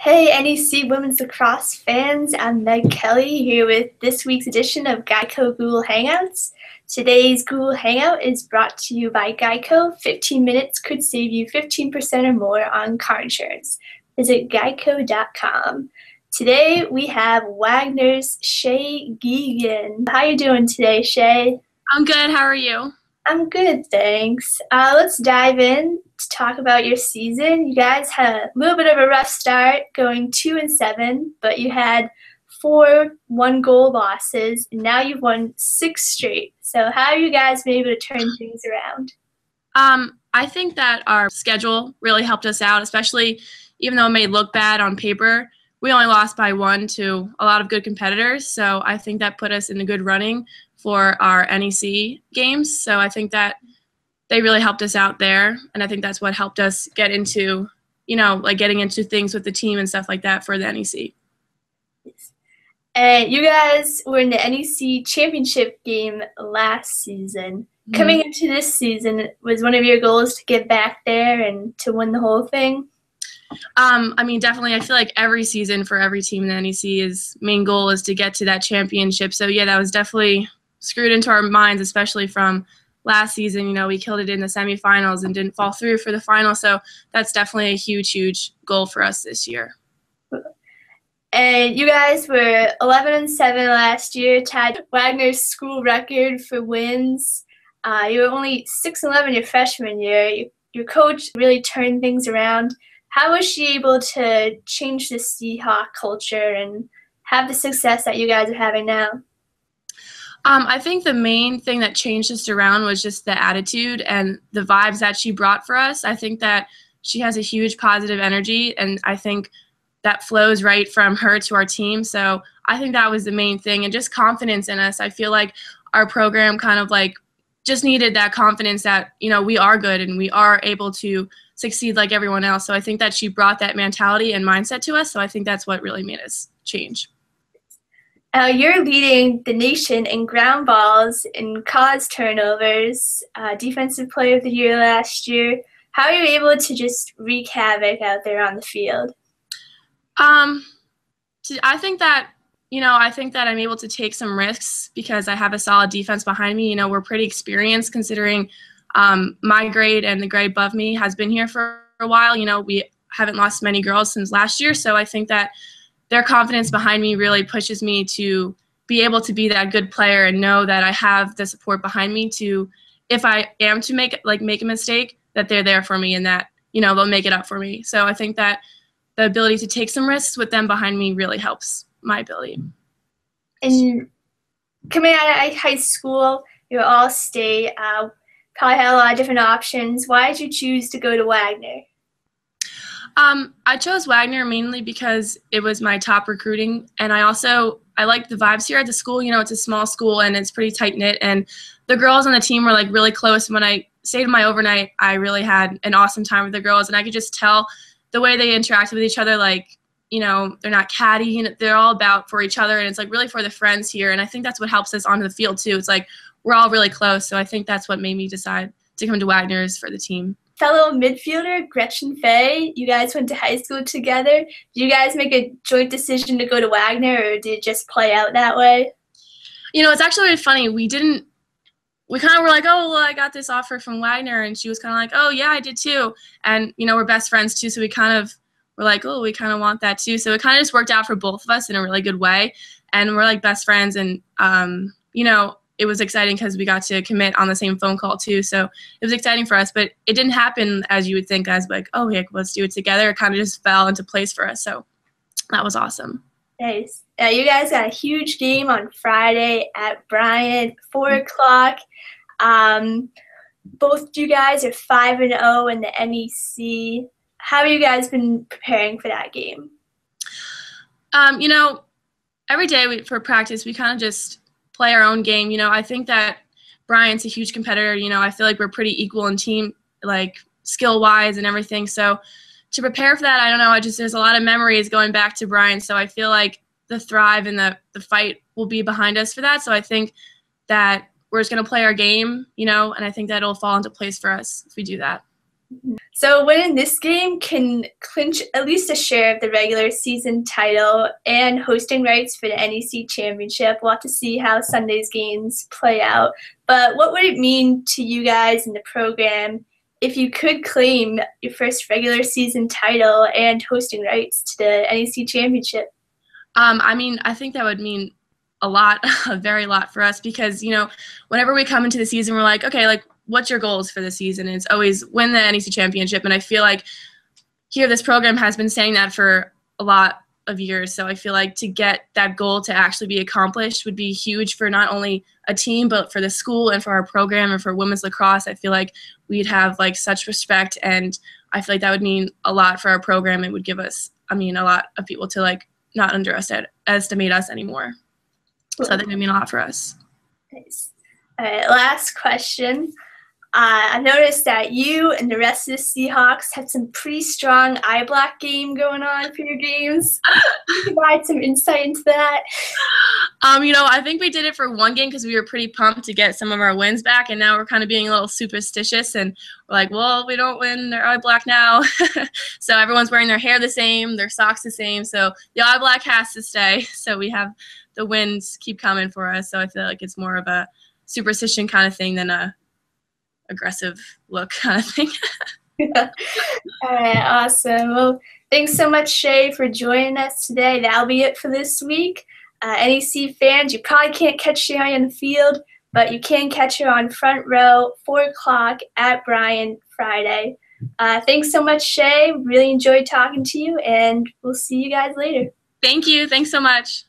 Hey, NEC Women's Lacrosse fans, I'm Meg Kelly here with this week's edition of GEICO Google Hangouts. Today's Google Hangout is brought to you by GEICO. 15 minutes could save you 15% or more on car insurance. Visit geico.com. Today we have Wagner's Shea Gegan. How you doing today, Shea? I'm good. How are you? I'm good, thanks. Let's dive in to talk about your season. You guys had a little bit of a rough start, going 2-7, but you had 4 one-goal losses, and now you've won 6 straight. So how have you guys been able to turn things around? I think that our schedule really helped us out, especially even though it may look bad on paper. We only lost by 1 to a lot of good competitors, so I think that put us in a good running for our NEC games. So I think that they really helped us out there, and I think that's what helped us get into, like getting into things with the team and stuff like that for the NEC. And you guys were in the NEC Championship game last season. Mm-hmm. Coming into this season, was one of your goals to get back there and to win the whole thing? Definitely. I feel like every season for every team in the NEC's main goal is to get to that championship. So, yeah, that was definitely screwed into our minds, especially from last season. We killed it in the semifinals and didn't fall through for the final. So that's definitely a huge, huge goal for us this year. And you guys were 11-7 last year, tied Wagner's school record for wins. You were only 6-11 your freshman year. Your coach really turned things around. How was she able to change the Seahawk culture and have the success that you guys are having now? I think the main thing that changed us around was just the attitude and the vibes that she brought for us. I think that she has a huge positive energy, and I think that flows right from her to our team. So I think that was the main thing, and just confidence in us. I feel like our program kind of like just needed that confidence that, we are good and we are able to succeed like everyone else. So I think that she brought that mentality and mindset to us. So I think that's what really made us change. You're leading the nation in ground balls and cause turnovers, Defensive Player of the Year last year. How are you able to just wreak havoc out there on the field? I think that I'm able to take some risks because I have a solid defense behind me. We're pretty experienced considering my grade and the grade above me has been here for a while. We haven't lost many girls since last year, so I think that their confidence behind me really pushes me to be able to be that good player and know that I have the support behind me to, if I am to make a mistake, that they're there for me and that, they'll make it up for me. So I think that the ability to take some risks with them behind me really helps my ability. And coming out of high school, you're all state, probably had a lot of different options. Why did you choose to go to Wagner? I chose Wagner mainly because it was my top recruiting, and I like the vibes here at the school. It's a small school and it's pretty tight-knit, and the girls on the team were really close. When I stayed in my overnight, I really had an awesome time with the girls, and I could just tell the way they interacted with each other, they're not catty, they're all about for each other, and it's really for the friends here, and I think that's what helps us onto the field too. It's we're all really close, so I think that's what made me decide to come to Wagner's for the team. Fellow midfielder Gretchen Fay, you guys went to high school together. Did you guys make a joint decision to go to Wagner, or did it just play out that way? It's actually really funny. We kind of were oh, well, I got this offer from Wagner, and she was kind of oh, yeah, I did too. And, we're best friends too, so we kind of were oh, we kind of want that too. So it kind of just worked out for both of us in a really good way. And we're best friends, and, it was exciting because we got to commit on the same phone call too. So it was exciting for us, but it didn't happen as you would think, as oh, yeah, let's do it together. It kind of just fell into place for us. So that was awesome. Nice. You guys got a huge game on Friday at Bryant, 4 o'clock. Both you guys are 5-0 in the NEC. How have you guys been preparing for that game? Every day for practice, we kind of just play our own game. I think that Bryant's a huge competitor. I feel we're pretty equal in team, skill-wise and everything. So to prepare for that, I don't know. There's a lot of memories going back to Bryant. So I feel the thrive and the fight will be behind us for that. So I think that we're just going to play our game, and I think that it'll fall into place for us if we do that. So winning this game can clinch at least a share of the regular season title and hosting rights for the NEC Championship. We'll have to see how Sunday's games play out. But what would it mean to you guys in the program if you could claim your first regular season title and hosting rights to the NEC Championship? I mean, I think that would mean a lot, a very lot for us because, whenever we come into the season, we're like, okay, like, what's your goals for the season? And it's always win the NEC Championship. And I feel like here this program has been saying that for a lot of years. So I feel like to get that goal to actually be accomplished would be huge for not only a team, but for the school and for our program and for women's lacrosse. I feel like we'd have like such respect, and I feel like that would mean a lot for our program. It would give us, a lot of people to like not underestimate us anymore. So I think it would mean a lot for us. Nice. All right, last question. I noticed that you and the rest of the Seahawks have some pretty strong eye block game going on for your games. Can you provide some insight into that? I think we did it for one game because we were pretty pumped to get some of our wins back, and now we're kind of being a little superstitious, and we're like, well, we don't win their eye black now. So everyone's wearing their hair the same, their socks the same, so the eye black has to stay. So we have the wins keep coming for us, so I feel like it's more of a superstition kind of thing than a aggressive look kind of thing. All right, awesome. Well, thanks so much, Shea, for joining us today. That'll be it for this week. NEC fans, you probably can't catch Shea on the field, but you can catch her on Front Row, 4 o'clock at Bryant Friday. Thanks so much, Shea. Really enjoyed talking to you, and we'll see you guys later. Thank you. Thanks so much.